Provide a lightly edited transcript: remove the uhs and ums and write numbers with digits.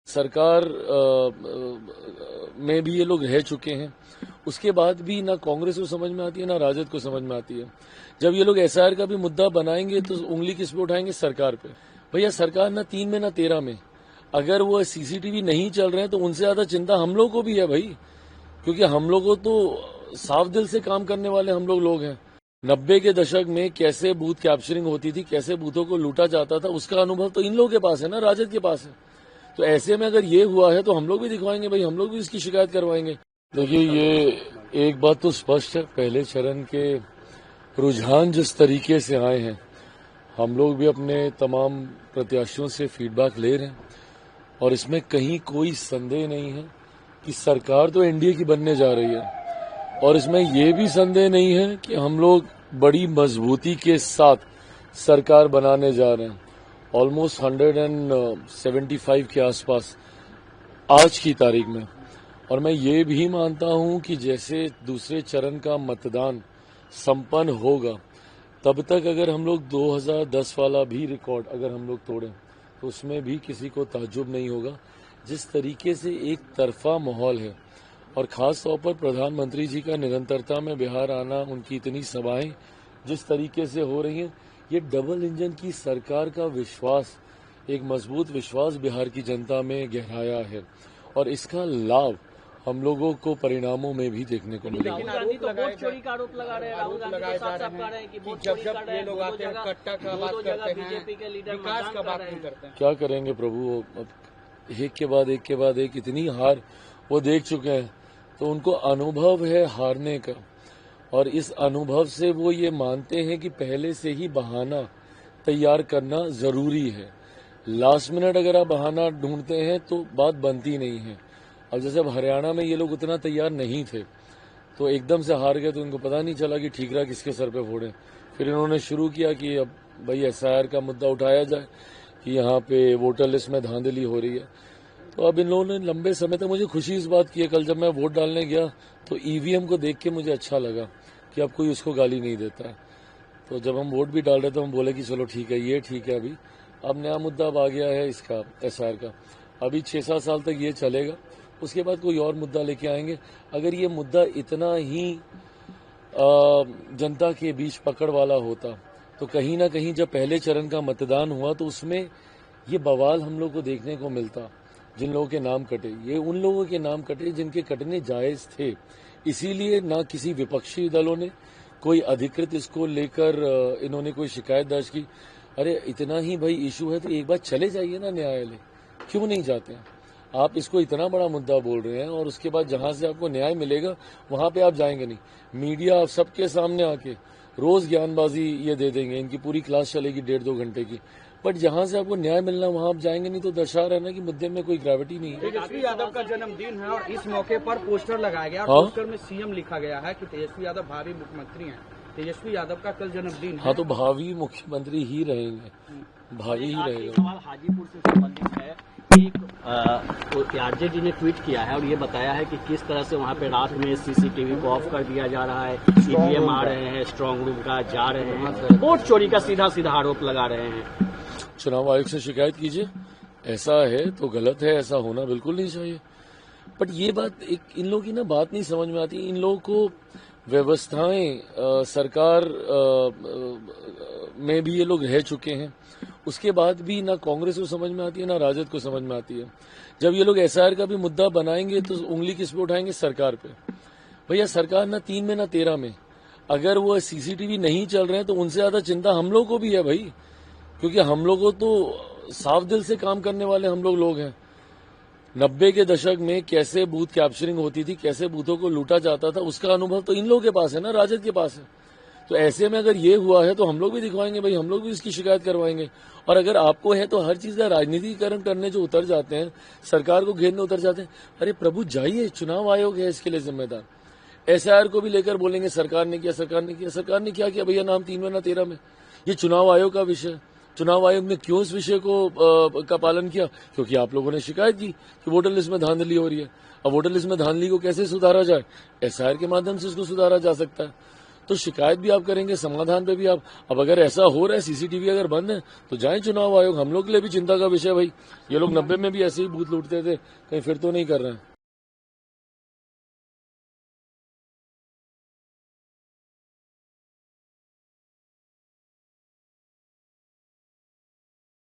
सरकार में भी ये लोग रह चुके हैं। उसके बाद भी ना कांग्रेस को समझ में आती है ना राजद को समझ में आती है। जब ये लोग एसआईआर का भी मुद्दा बनाएंगे तो उंगली किस पे उठाएंगे? सरकार पे। भैया सरकार ना 3 में ना 13 में, अगर वो सीसीटीवी नहीं चल रहे हैं तो उनसे ज्यादा चिंता हम लोग को भी है भाई, क्योंकि हम लोगों तो साफ दिल से काम करने वाले हम लोग हैं। 90 के दशक में कैसे बूथ कैप्चरिंग होती थी, कैसे बूथों को लूटा जाता था, उसका अनुभव तो इन लोगों के पास है ना, राजद के पास है। तो ऐसे में अगर ये हुआ है तो हम लोग भी दिखवाएंगे भाई, हम लोग भी इसकी शिकायत करवाएंगे। देखिए, ये एक बात तो स्पष्ट है, पहले चरण के रुझान जिस तरीके से आए हैं, हम लोग भी अपने तमाम प्रत्याशियों से फीडबैक ले रहे हैं और इसमें कहीं कोई संदेह नहीं है कि सरकार तो एनडीए की बनने जा रही है, और इसमें यह भी संदेह नहीं है कि हम लोग बड़ी मजबूती के साथ सरकार बनाने जा रहे हैं। ऑलमोस्ट 175 के आसपास आज की तारीख में। और मैं ये भी मानता हूं कि जैसे दूसरे चरण का मतदान संपन्न होगा, तब तक अगर हम लोग 2010 वाला भी रिकॉर्ड अगर हम लोग तोड़ें तो उसमें भी किसी को ताज्जुब नहीं होगा। जिस तरीके से एक तरफा माहौल है, और खास तौर पर प्रधानमंत्री जी का निरंतरता में बिहार आना, उनकी इतनी सभाएं जिस तरीके से हो रही हैं, ये डबल इंजन की सरकार का विश्वास, एक मजबूत विश्वास बिहार की जनता में गहराया है, और इसका लाभ हम लोगों को परिणामों में भी देखने को मिलेगा। राहुल गांधी तो वोट चोरी का आरोप लगा रहे हैं। राहुल गांधी तो साफ-साफ कह रहे हैं कि वोट चोरी कर रहे हैं। लोग आते हैं कट्टा का बात करते हैं, बीजेपी के लीडर विकास का बात नहीं करते हैं। क्या करेंगे प्रभु, अब एक के बाद एक इतनी हार वो देख चुके हैं, तो उनको अनुभव है हारने का, और इस अनुभव से वो ये मानते हैं कि पहले से ही बहाना तैयार करना जरूरी है। लास्ट मिनट अगर आप बहाना ढूंढते हैं तो बात बनती नहीं है। अब जैसे अब हरियाणा में ये लोग उतना तैयार नहीं थे, तो एकदम से हार गए, तो इनको पता नहीं चला कि ठीकरा किसके सर पे फोड़े। फिर इन्होंने शुरू किया कि अब भाई एसआईआर का मुद्दा उठाया जाए कि यहाँ पे वोटर लिस्ट में धांधली हो रही है। तो अब इन लोगों ने लंबे समय तक, मुझे खुशी इस बात की है, कल जब मैं वोट डालने गया तो ईवीएम को देख के मुझे अच्छा लगा कि अब कोई उसको गाली नहीं देता है। तो जब हम वोट भी डाल रहे थे, हम बोले कि चलो ठीक है, ये ठीक है, अभी अब नया मुद्दा अब आ गया है इसका, एसआईआर का। अभी 6-7 साल तक ये चलेगा, उसके बाद कोई और मुद्दा लेके आएंगे। अगर ये मुद्दा इतना ही जनता के बीच पकड़ वाला होता तो कहीं ना कहीं जब पहले चरण का मतदान हुआ तो उसमें ये बवाल हम लोग को देखने को मिलता। जिन लोगों के नाम कटे, ये उन लोगों के नाम कटे जिनके कटने जायज थे। इसीलिए ना किसी विपक्षी दलों ने कोई अधिकृत इसको लेकर इन्होंने कोई शिकायत दर्ज की। अरे इतना ही भाई इशू है तो एक बार चले जाइए ना न्यायालय, क्यों नहीं जाते हैं? आप इसको इतना बड़ा मुद्दा बोल रहे हैं और उसके बाद जहां से आपको न्याय मिलेगा वहां पे आप जाएंगे नहीं। मीडिया आप सबके सामने आके रोज ज्ञानबाजी ये दे देंगे, इनकी पूरी क्लास चलेगी 1.5-2 घंटे की, बट जहां से आपको न्याय मिलना वहां आप जाएंगे नहीं, तो दर्शा रहा है ना कि मुद्दे में कोई ग्रेविटी नहीं है। तेजस्वी यादव का जन्मदिन है और इस मौके पर पोस्टर लगाया गया, पोस्टर में सीएम लिखा गया है कि तेजस्वी यादव भावी मुख्यमंत्री हैं। तेजस्वी यादव का कल जन्मदिन है। हाँ, तो भावी मुख्यमंत्री ही रहेंगे, भावी ही रहेगा। सवाल हाजीपुर से संबंधित है। एक आरजेडी ने ट्वीट किया है और ये बताया है कि किस तरह से वहाँ पे रात में सीसीटीवी को ऑफ कर दिया जा रहा है, ईवीएम आ रहे हैं, स्ट्रांग रूम का जा रहे हैं, वोट चोरी का सीधा आरोप लगा रहे हैं। चुनाव आयोग से शिकायत कीजिए, ऐसा है तो गलत है, ऐसा होना बिल्कुल नहीं चाहिए। बट ये बात इन लोगों की ना बात नहीं समझ में आती। इन लोगों को व्यवस्थाएं सरकार में भी ये लोग रह चुके हैं, उसके बाद भी ना कांग्रेस को समझ में आती है ना राजद को समझ में आती है। जब ये लोग एसआईआर का भी मुद्दा बनाएंगे तो उंगली किस पे उठाएंगे? सरकार पे। भैया सरकार ना 3 में ना 13 में, अगर वो सीसीटीवी नहीं चल रहे हैं तो उनसे ज्यादा चिंता हम लोग को भी है भाई, क्योंकि हम लोगों तो साफ दिल से काम करने वाले हम लोग हैं। 90 के दशक में कैसे बूथ कैप्चरिंग होती थी, कैसे बूथों को लूटा जाता था, उसका अनुभव तो इन लोगों के पास है ना, राजद के पास है। तो ऐसे में अगर ये हुआ है तो हम लोग भी दिखवाएंगे भाई, हम लोग भी इसकी शिकायत करवाएंगे। और अगर आपको है तो हर चीज का राजनीतिकरण करने जो उतर जाते हैं, सरकार को घेरने उतर जाते हैं, अरे प्रभु जाइए, चुनाव आयोग है इसके लिए जिम्मेदार। एसआईआर को भी लेकर बोलेंगे सरकार ने किया, सरकार ने किया। सरकार ने क्या किया भैया? नाम 3 में ना 13 में। ये चुनाव आयोग का विषय। चुनाव आयोग ने क्यों इस विषय को का पालन किया? क्योंकि आप लोगों ने शिकायत की कि वोटर लिस्ट में धांधली हो रही है। अब वोटर लिस्ट में धांधली को कैसे सुधारा जाए? एसआईआर के माध्यम से इसको सुधारा जा सकता है। तो शिकायत भी आप करेंगे, समाधान पे भी आप। अब अगर ऐसा हो रहा है, सीसीटीवी अगर बंद है तो जाए चुनाव आयोग। हम लोग के लिए भी चिंता का विषय भाई, ये लोग 90 में भी ऐसे ही बूथ लूटते थे, कहीं फिर तो नहीं कर रहे हैं।